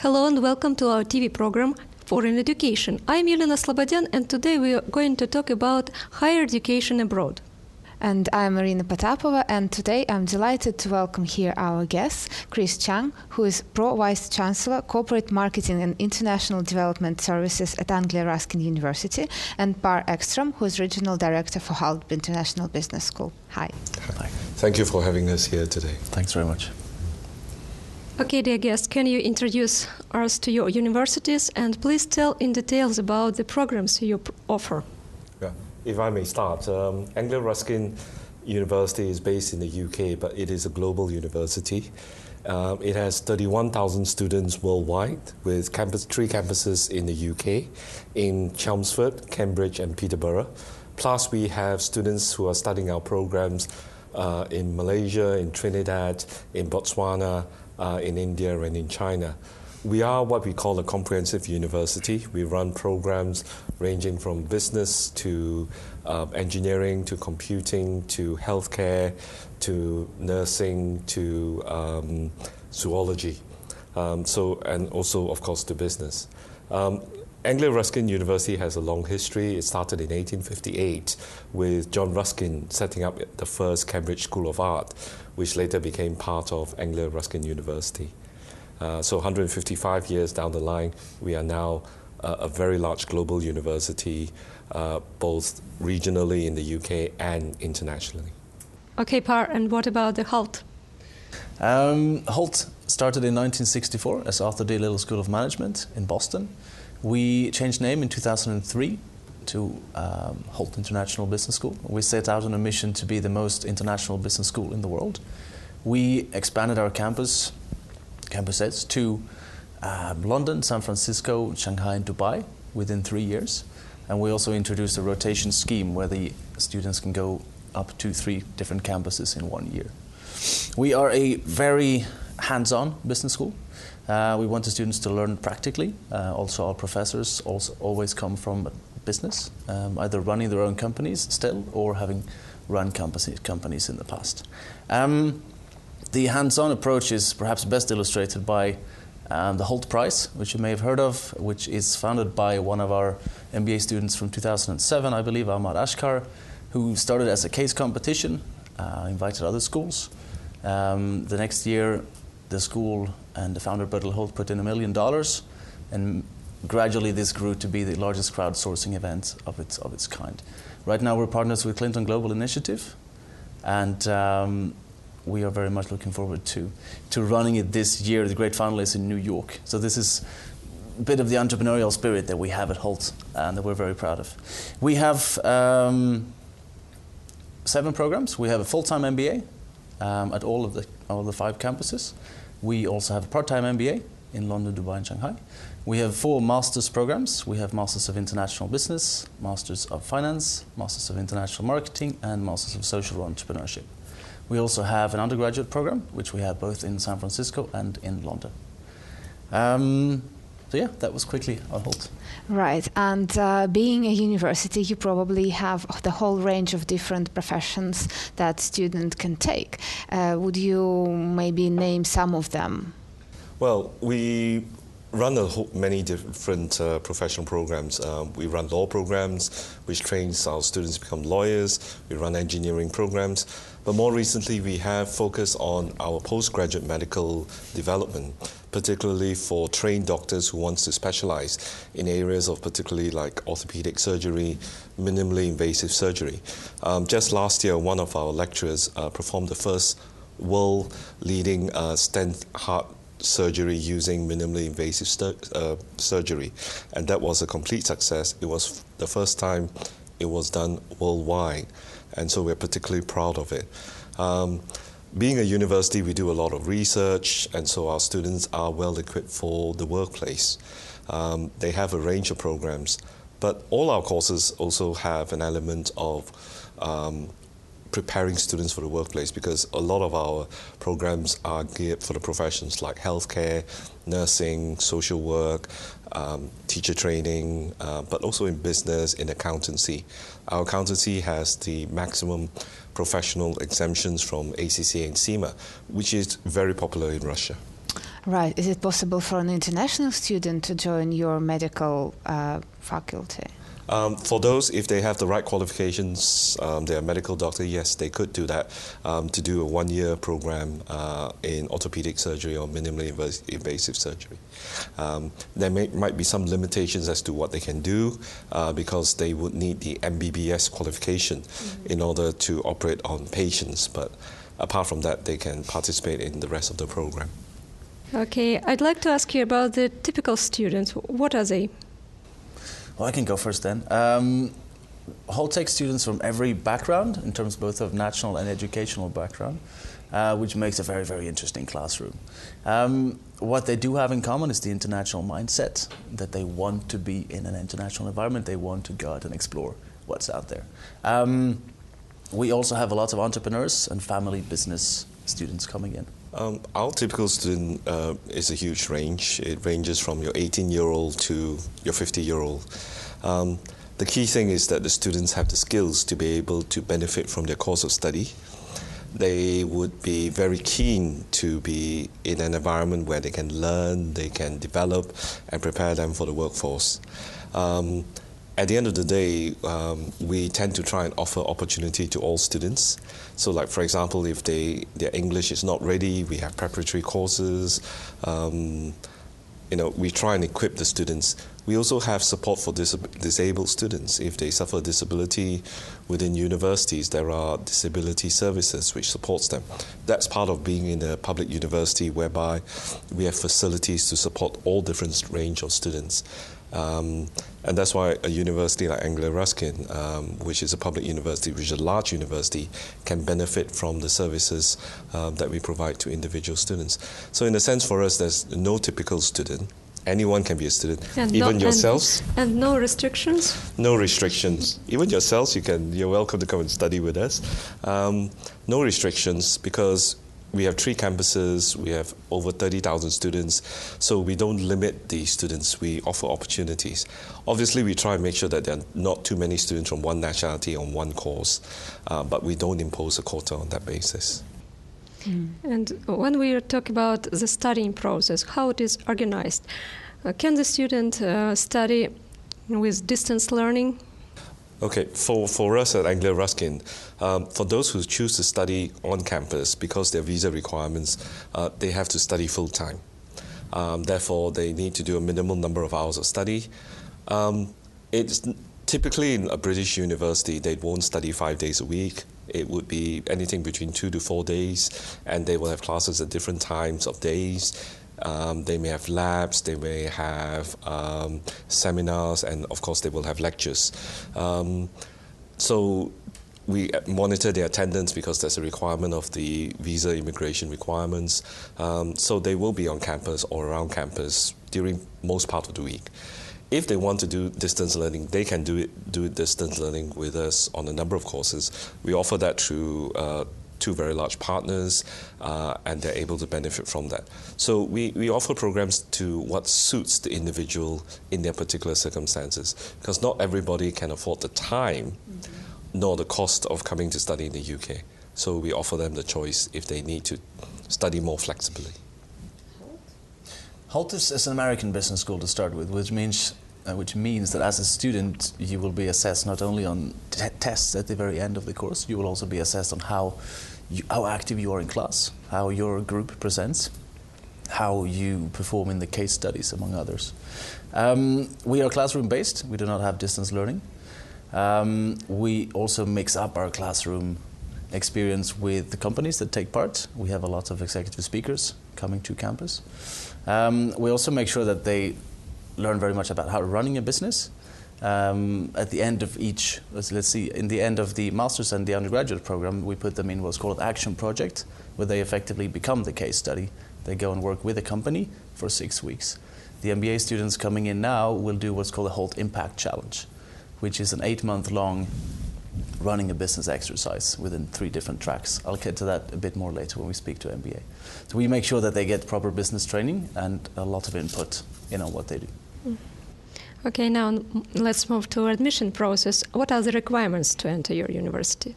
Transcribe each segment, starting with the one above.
Hello and welcome to our TV program Foreign Education. I'm Elena Slobodyan and today we are going to talk about higher education abroad. And I'm Marina Potapova, and today I'm delighted to welcome here our guest, Chang, who is Pro-Vice Chancellor, Corporate Marketing and International Development Services at Anglia Ruskin University, and Ekstrom, who is Regional Director for Hult International Business School. Hi. Hi. Thank you for having us here today. Thanks very much. Okay, dear guest, can you introduce us to your universities and please tell in details about the programs you offer? Yeah. If I may start, Anglia Ruskin University is based in the UK, but it is a global university. It has 31,000 students worldwide with three campuses in the UK, in Chelmsford, Cambridge and Peterborough. Plus we have students who are studying our programs in Malaysia, in Trinidad, in Botswana, in India and in China. We are what we call a comprehensive university. We run programs ranging from business to engineering to computing to healthcare to nursing to zoology. And also, of course, to business. Anglia Ruskin University has a long history. It started in 1858 with John Ruskin setting up the first Cambridge School of Art, which later became part of Anglia Ruskin University. So 155 years down the line, we are now a very large global university, both regionally in the UK and internationally. Okay, Par, and what about the Hult? Hult started in 1964 as Arthur D. Little School of Management in Boston. We changed name in 2003 to Hult International Business School. We set out on a mission to be the most international business school in the world. We expanded our campuses to London, San Francisco, Shanghai and Dubai within 3 years. And we also introduced a rotation scheme where the students can go up to 3 different campuses in 1 year. We are a very hands-on business school. We want the students to learn practically. Also our professors always come from business, either running their own companies still or having run companies in the past. The hands-on approach is perhaps best illustrated by the Hult Prize, which you may have heard of, which is founded by one of our MBA students from 2007, I believe, Ahmad Ashkar, who started as a case competition, invited other schools. The next year, the school and the founder, Bertil Hult, put in $1 million, and gradually this grew to be the largest crowdsourcing event of its kind. Right now we're partners with Clinton Global Initiative, and we are very much looking forward to running it this year. The great final is in New York. So this is a bit of the entrepreneurial spirit that we have at Hult and that we're very proud of. We have 7 programs. We have a full-time MBA at all of the 5 campuses. We also have a part-time MBA in London, Dubai and Shanghai. We have 4 master's programs. We have Masters of International Business, Masters of Finance, Masters of International Marketing and Masters of Social Entrepreneurship. We also have an undergraduate program, which we have both in San Francisco and in London. So yeah, that was quickly on Hult. Right, and being a university, you probably have the whole range of different professions that students can take. Would you maybe name some of them? Well, we run many different professional programs. We run law programs, which trains our students to become lawyers. We run engineering programs. But more recently, we have focused on our postgraduate medical development, particularly for trained doctors who want to specialize in areas of particularly like orthopedic surgery, minimally invasive surgery. Just last year, one of our lecturers performed the first world-leading stent heart surgery using minimally invasive surgery, and that was a complete success. It was the first time it was done worldwide, and so we're particularly proud of it. Being a university, we do a lot of research, and so our students are well equipped for the workplace. They have a range of programs, but all our courses also have an element of preparing students for the workplace, because a lot of our programs are geared for the professions like healthcare, nursing, social work, teacher training, but also in business, in accountancy. Our accountancy has the maximum professional exemptions from ACCA and CIMA, which is very popular in Russia. Right. Is it possible for an international student to join your medical faculty? For those, if they have the right qualifications, they're a medical doctor, yes, they could do that, to do a one-year program in orthopedic surgery or minimally invasive surgery. There might be some limitations as to what they can do because they would need the MBBS qualification in order to operate on patients, but apart from that, they can participate in the rest of the program. Okay, I'd like to ask you about the typical students. What are they? Well, I can go first then. Hult takes students from every background, in terms both of national and educational background, which makes a very, very interesting classroom. What they do have in common is the international mindset, that they want to be in an international environment, they want to go out and explore what's out there. We also have a lot of entrepreneurs and family business students coming in. Our typical student is a huge range. It ranges from your 18-year-old to your 50-year-old. The key thing is that the students have the skills to be able to benefit from their course of study. They would be very keen to be in an environment where they can learn, they can develop, and prepare them for the workforce. At the end of the day, we tend to try and offer opportunity to all students. So like, for example, if their English is not ready, we have preparatory courses. We try and equip the students. We also have support for disabled students. If they suffer a disability within universities, there are disability services which supports them. That's part of being in a public university whereby we have facilities to support all different range of students. And that's why a university like Anglia Ruskin, which is a public university, which is a large university, can benefit from the services that we provide to individual students. So in a sense, for us, there's no typical student. Anyone can be a student, and even yourselves. And no restrictions? No restrictions. Even yourselves, you're welcome to come and study with us. No restrictions, because we have 3 campuses, we have over 30,000 students, so we don't limit the students, we offer opportunities. Obviously, we try and make sure that there are not too many students from one nationality on one course, but we don't impose a quota on that basis. And when we talk about the studying process, how it is organized, can the student study with distance learning? Okay, for us at Anglia Ruskin, for those who choose to study on campus, because their visa requirements, they have to study full-time. Therefore, they need to do a minimal number of hours of study. It's typically in a British university, they won't study 5 days a week. It would be anything between 2 to 4 days, and they will have classes at different times of days. They may have labs, they may have seminars, and of course they will have lectures. So we monitor their attendance because that's a requirement of the visa immigration requirements. So they will be on campus or around campus during most part of the week. If they want to do distance learning, they can do distance learning with us on a number of courses. We offer that through 2 very large partners, and they're able to benefit from that. So we offer programs to what suits the individual in their particular circumstances, because not everybody can afford the time nor the cost of coming to study in the UK. So we offer them the choice if they need to study more flexibly. Hult is an American business school to start with, which means that as a student you will be assessed not only on tests at the very end of the course, you will also be assessed on how active you are in class, how your group presents, how you perform in the case studies, among others. We are classroom based, we do not have distance learning. We also mix up our classroom experience with the companies that take part. We have a lot of executive speakers coming to campus. We also make sure that they learn very much about how running a business. At the end of each, in the end of the master's and the undergraduate program, we put them in what's called an action project, where they effectively become the case study. They go and work with a company for 6 weeks. The MBA students coming in now will do what's called a Hult Impact Challenge, which is an 8-month-long running a business exercise within 3 different tracks. I'll get to that a bit more later when we speak to MBA. So we make sure that they get proper business training and a lot of input in on what they do. Okay, now let's move to admission process. What are the requirements to enter your university?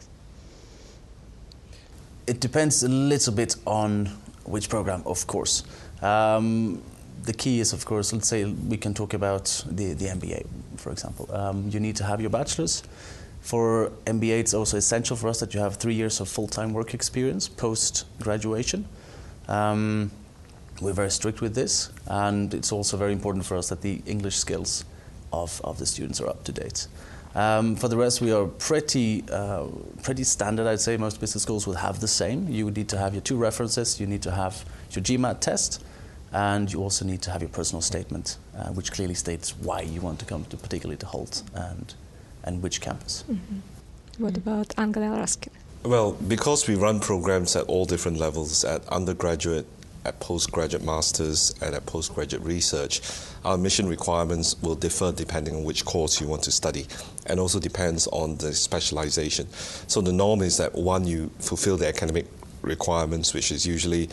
It depends a little bit on which program, of course. The key is, of course, let's say we can talk about the MBA, for example. You need to have your bachelor's. For MBA, it's also essential for us that you have 3 years of full-time work experience post-graduation. We're very strict with this, and it's also very important for us that the English skills of the students are up to date. For the rest, we are pretty standard, I'd say. Most business schools will have the same. You need to have your 2 references, you need to have your GMAT test, and you also need to have your personal statement, which clearly states why you want to come to, particularly to Hult, and which campus. Mm-hmm. What about Anglia Ruskin? Well, because we run programs at all different levels, at undergraduate, at postgraduate masters, and at postgraduate research, our admission requirements will differ depending on which course you want to study, and also depends on the specialization. So the norm is that one, you fulfill the academic requirements, which is usually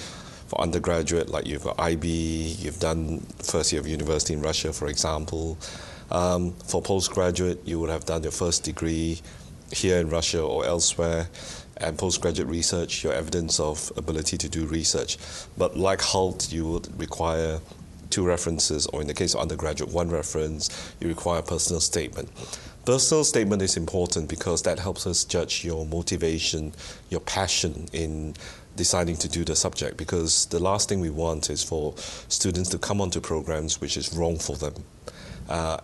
for undergraduate, like you've got IB, you've done first year of university in Russia, for example. For postgraduate, you would have done your first degree here in Russia or elsewhere, and postgraduate research, your evidence of ability to do research. But like Hult, you would require 2 references, or in the case of undergraduate, 1 reference. You require a personal statement. Personal statement is important because that helps us judge your motivation, your passion in deciding to do the subject, because the last thing we want is for students to come onto programs which is wrong for them.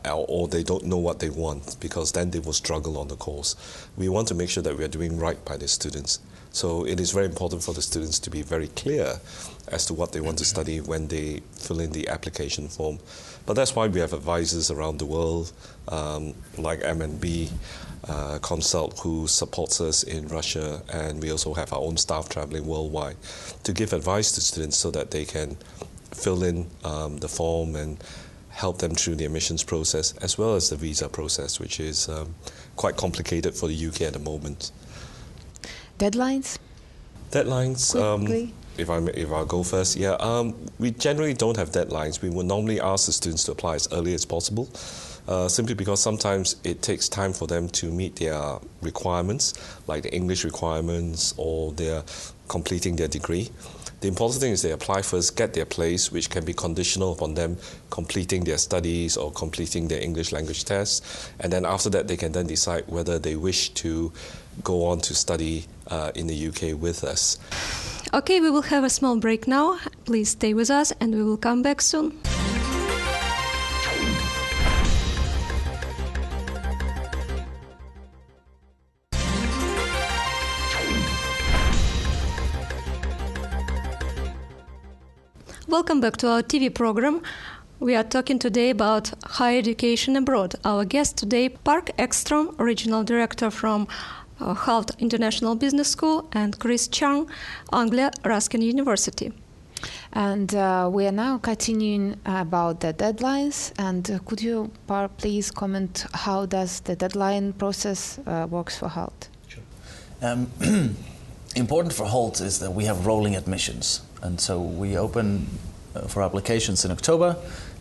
Or they don't know what they want, because then they will struggle on the course. We want to make sure that we are doing right by the students. So it is very important for the students to be very clear as to what they want to study when they fill in the application form. But that's why we have advisors around the world, like M&B Consult, who supports us in Russia, and we also have our own staff traveling worldwide to give advice to students so that they can fill in the form and help them through the admissions process, as well as the visa process, which is quite complicated for the UK at the moment. Deadlines? Deadlines, if I go first, we generally don't have deadlines. We would normally ask the students to apply as early as possible, simply because sometimes it takes time for them to meet their requirements, like the English requirements, or they're completing their degree. The important thing is they apply first, get their place, which can be conditional upon them completing their studies or completing their English language tests. And then after that, they can then decide whether they wish to go on to study in the UK with us. Okay, we will have a small break now. Please stay with us and we will come back soon. Welcome back to our TV program. We are talking today about higher education abroad. Our guest today, Park Ekstrom, Regional Director from Hult International Business School, and Chris Chang, Anglia Ruskin University. And we are now continuing about the deadlines. And could you, Park, please comment how does the deadline process works for Hult? Sure. Important for Hult is that we have rolling admissions. And so we open for applications in October,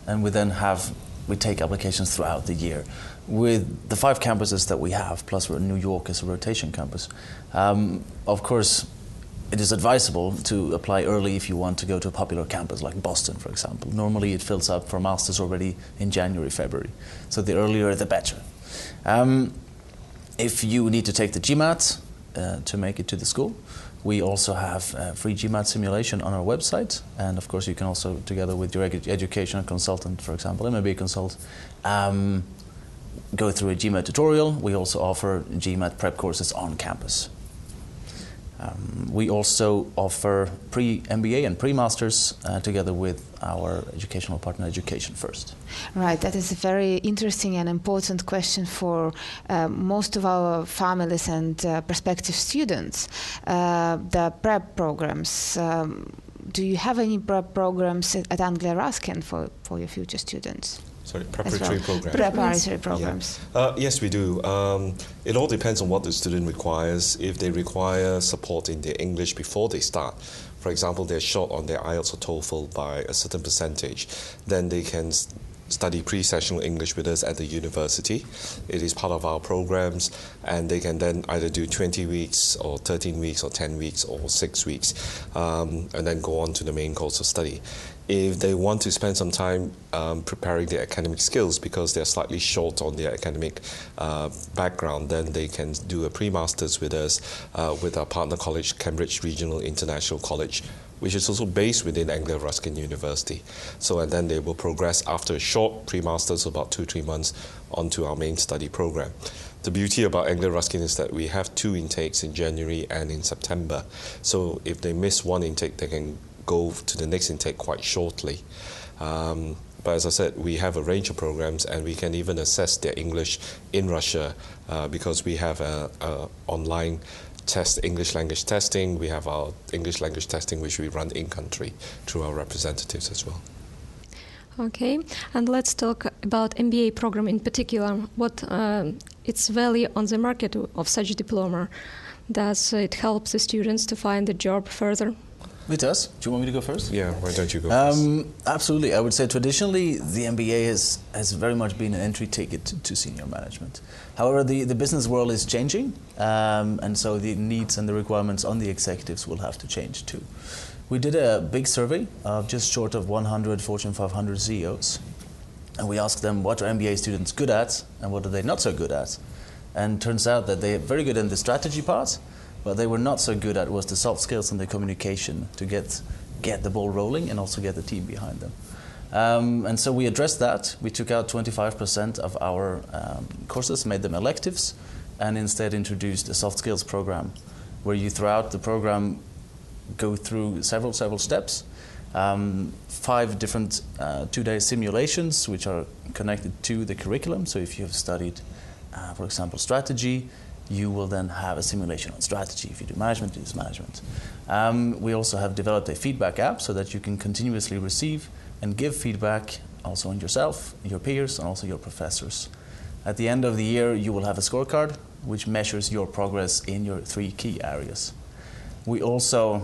and we take applications throughout the year. With the 5 campuses that we have, plus New York is a rotation campus, of course, it is advisable to apply early if you want to go to a popular campus like Boston, for example. Normally it fills up for masters already in January, February. So the earlier, the better. If you need to take the GMAT to make it to the school, we also have free GMAT simulation on our website, and of course you can also, together with your educational consultant, for example, MBA consultant, go through a GMAT tutorial. We also offer GMAT prep courses on campus. We also offer pre-MBA and pre-masters together with our educational partner, Education First. Right, that is a very interesting and important question for most of our families and prospective students. The prep programs, do you have any prep programs at Anglia Ruskin for your future students? Sorry, preparatory programs. Preparatory programs. Yeah. Yes, we do. It all depends on what the student requires. If they require support in their English before they start, for example, they're short on their IELTS or TOEFL by a certain percentage, then they can study pre-sessional English with us at the university. It is part of our programs, and they can then either do 20 weeks or 13 weeks or 10 weeks or 6 weeks, and then go on to the main course of study. if they want to spend some time preparing their academic skills because they're slightly short on their academic background, then they can do a pre-masters with us, with our partner college, Cambridge Regional International College, which is also based within Anglia Ruskin University. So, and then they will progress after a short pre-masters, about 2-3 months, onto our main study program. The beauty about Anglia Ruskin is that we have 2 intakes in January and in September. So if they miss one intake, they can go to the next intake quite shortly. But as I said, we have a range of programs, and we can even assess their English in Russia because we have a online test, English language testing. We have our English language testing, which we run in-country through our representatives as well. Okay, and let's talk about MBA program in particular. What its value on the market of such diploma? Does it help the students to find a job further? It does. Do you want me to go first? Yeah, why don't you go first? Absolutely. I would say traditionally the MBA has very much been an entry ticket to senior management. However, the business world is changing, and so the needs and the requirements on the executives will have to change too. We did a big survey of just short of 100 Fortune 500 CEOs, and we asked them what are MBA students good at and what are they not so good at. And turns out that they're very good in the strategy part, but they were not so good at was the soft skills and the communication to get the ball rolling and also get the team behind them. And so we addressed that. We took out 25% of our courses, made them electives, and instead introduced a soft skills program where you throughout the program go through several steps, 5 different 2-day simulations which are connected to the curriculum. So if you have studied, for example, strategy, you will then have a simulation on strategy. If you do management, you use management. We also have developed a feedback app so that you can continuously receive and give feedback also on yourself, your peers, and also your professors. At the end of the year, you will have a scorecard which measures your progress in your 3 key areas. We also,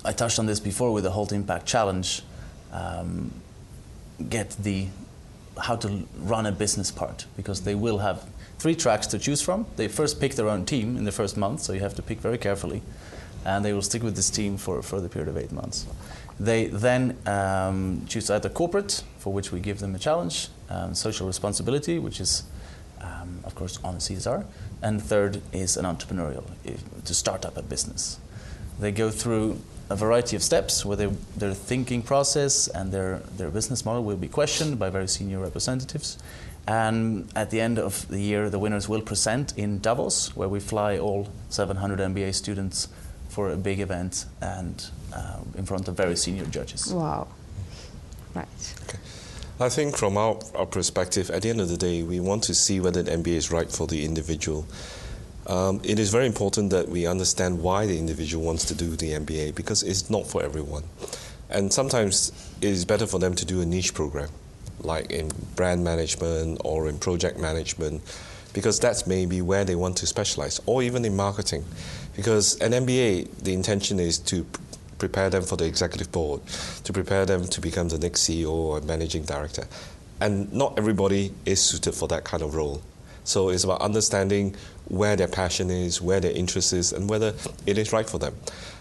I touched on this before with the Hult Impact Challenge, get the how to run a business part, because they will have 3 tracks to choose from. They first pick their own team in the first month, so you have to pick very carefully, and they will stick with this team for the period of 8 months. They then choose either corporate, for which we give them a challenge, social responsibility, which is of course on CSR, and third is an entrepreneurial, to start up a business. They go through a variety of steps where their thinking process and their business model will be questioned by very senior representatives. And at the end of the year, the winners will present in Davos, where we fly all 700 MBA students for a big event and in front of very senior judges. Wow. Right. Okay. I think from our perspective, at the end of the day, we want to see whether the MBA is right for the individual. It is very important that we understand why the individual wants to do the MBA, because it's not for everyone. And sometimes it is better for them to do a niche program, like in brand management or in project management, because that's maybe where they want to specialize, or even in marketing. Because an MBA, the intention is to prepare them for the executive board, to prepare them to become the next CEO or managing director. And not everybody is suited for that kind of role. So it's about understanding where their passion is, where their interest is, and whether it is right for them.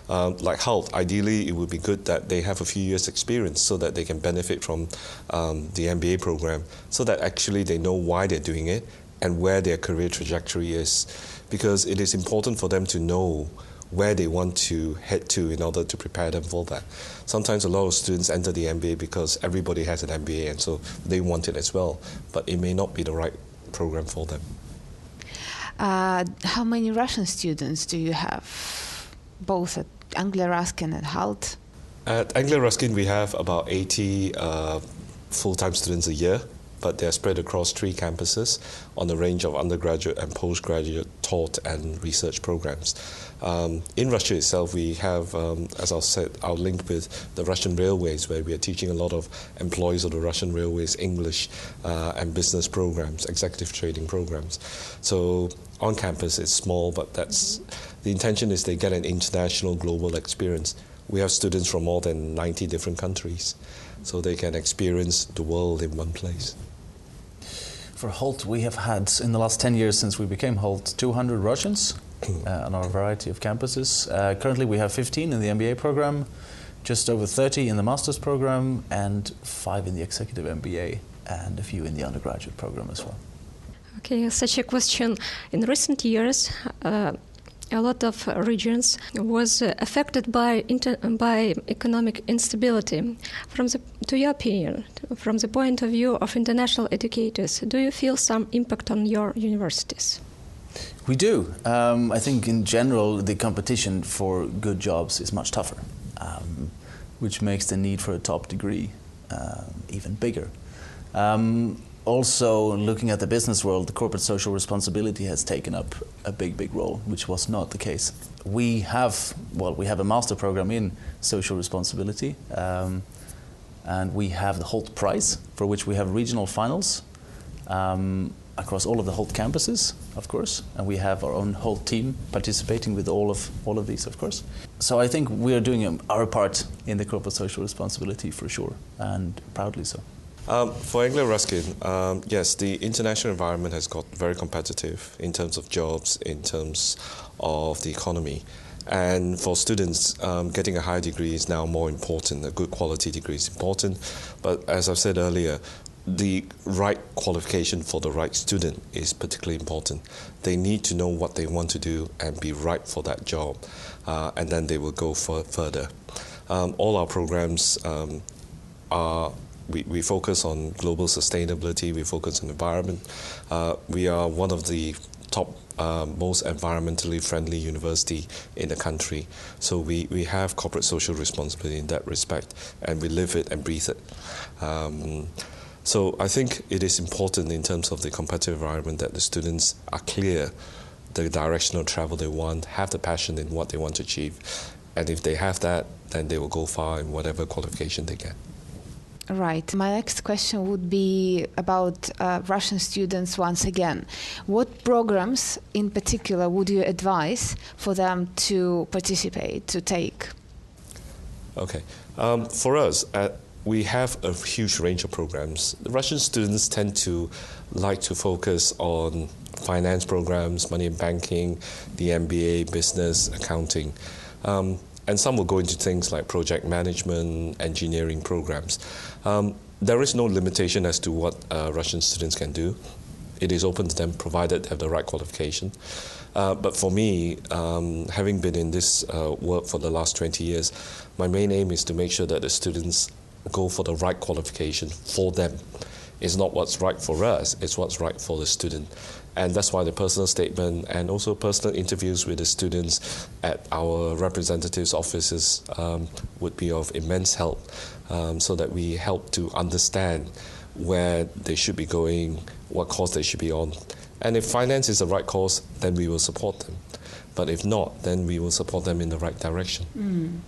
Like Hult, ideally it would be good that they have a few years experience so that they can benefit from the MBA program, so that actually they know why they're doing it and where their career trajectory is. Because it is important for them to know where they want to head to in order to prepare them for that. Sometimes a lot of students enter the MBA because everybody has an MBA and so they want it as well, but it may not be the right program for them. How many Russian students do you have, both at Anglia Ruskin and Hult? At Anglia Ruskin we have about 80 full-time students a year, but they're spread across 3 campuses on a range of undergraduate and postgraduate taught and research programs. In Russia itself, we have, as I said, our link with the Russian Railways, where we are teaching a lot of employees of the Russian Railways English and business programs, executive trading programs. So on campus it's small, but that's the intention is they get an international global experience. We have students from more than 90 different countries, so they can experience the world in one place. For Hult, we have had, in the last 10 years since we became Hult, 200 Russians on our variety of campuses. Currently we have 15 in the MBA program, just over 30 in the master's program and 5 in the executive MBA and a few in the undergraduate program as well. Okay, such a question. In recent years, a lot of regions was affected by economic instability. To your opinion, from the point of view of international educators, do you feel some impact on your universities? We do. I think in general the competition for good jobs is much tougher, which makes the need for a top degree even bigger. Also, looking at the business world, the corporate social responsibility has taken up a big role, which was not the case. We have a master program in social responsibility, and we have the Hult Prize, for which we have regional finals across all of the Hult campuses, of course, and we have our own Hult team participating with all of these, of course. So I think we are doing our part in the corporate social responsibility for sure, and proudly so. For Anglia Ruskin, yes, the international environment has got very competitive in terms of jobs, in terms of the economy. And for students, getting a higher degree is now more important. A good quality degree is important. But as I've said earlier, the right qualification for the right student is particularly important. They need to know what they want to do and be right for that job, and then they will go further. All our programs we focus on global sustainability, we focus on environment. We are one of the top, most environmentally friendly university in the country. So we have corporate social responsibility in that respect, and we live it and breathe it. So I think it is important in terms of the competitive environment that the students are clear the direction of travel they want, have the passion in what they want to achieve. And if they have that, then they will go far in whatever qualification they get. Right. My next question would be about Russian students once again. What programs in particular would you advise for them to participate, to take? Okay. For us, we have a huge range of programs. The Russian students tend to like to focus on finance programs, money and banking, the MBA, business, accounting. And some will go into things like project management, engineering programs. There is no limitation as to what Russian students can do. It is open to them, provided they have the right qualification. But for me, having been in this work for the last 20 years, my main aim is to make sure that the students go for the right qualification for them. It's not what's right for us, it's what's right for the student. And that's why the personal statement and also personal interviews with the students at our representatives' offices would be of immense help, so that we help to understand where they should be going, what course they should be on. And if finance is the right course, then we will support them. But if not, then we will support them in the right direction.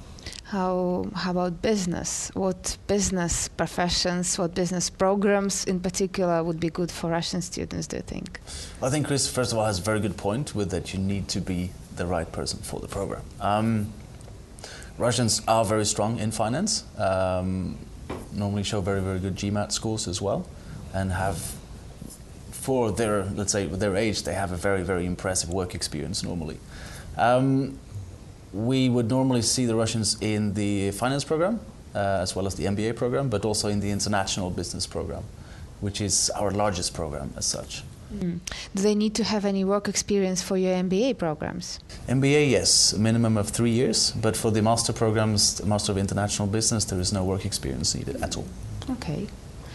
How about business? What business professions, what business programs in particular would be good for Russian students, do you think? I think Chris, first of all, has a very good point with that you need to be the right person for the program. Russians are very strong in finance, normally show very, very good GMAT scores as well, and have, for their, let's say, their age, they have a very, very impressive work experience normally. We would normally see the Russians in the finance program, as well as the MBA program, but also in the international business program, which is our largest program as such. Do they need to have any work experience for your MBA programs? MBA, yes, a minimum of 3 years, but for the master programs, the Master of International Business, there is no work experience needed at all. Okay.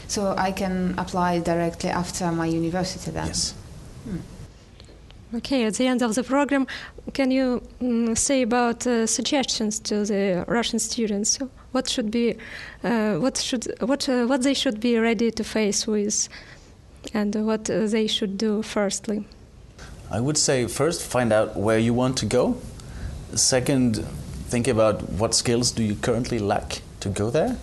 So I can apply directly after my university then? Yes. Okay, at the end of the program, can you say about suggestions to the Russian students? What should be, what they should be ready to face with, and what they should do firstly? I would say first, find out where you want to go. Second, think about what skills do you currently lack to go there.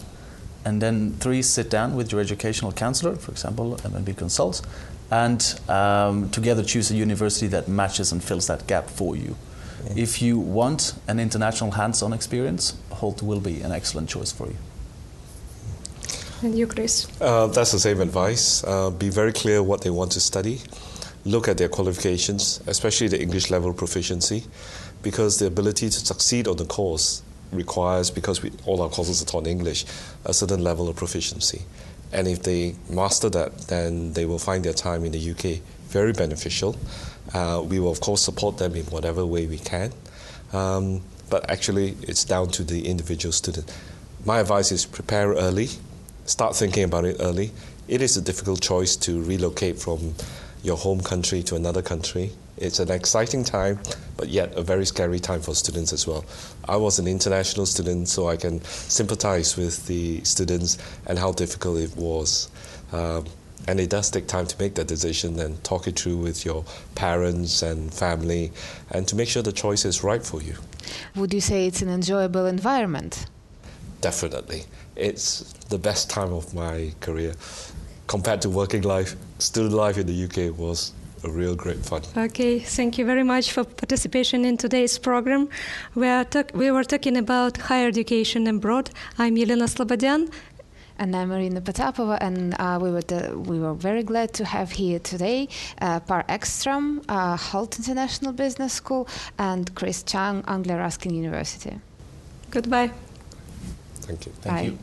And then 3, sit down with your educational counselor, for example, MNB Consult, and together choose a university that matches and fills that gap for you. If you want an international hands-on experience, Hult will be an excellent choice for you. And you, Chris? That's the same advice. Be very clear what they want to study. Look at their qualifications, especially the English level proficiency, because the ability to succeed on the course requires, because all our courses are taught in English, a certain level of proficiency. And if they master that, then they will find their time in the UK very beneficial. We will, of course, support them in whatever way we can. But actually, it's down to the individual student. My advice is prepare early, start thinking about it early. It is a difficult choice to relocate from your home country to another country. It's an exciting time, but yet a very scary time for students as well. I was an international student, so I can sympathize with the students and how difficult it was. And it does take time to make that decision and talk it through with your parents and family and to make sure the choice is right for you. Would you say it's an enjoyable environment? Definitely. It's the best time of my career. Compared to working life, student life in the UK was a real great fun. Okay, thank you very much for participation in today's program. We were talking about higher education abroad. I'm Yelena Slobodyan. And I'm Marina Potapova, and we were very glad to have here today Par Ekstrom, Hult International Business School, and Chang, Anglia Ruskin University. Goodbye. Thank you. Thank Bye. you.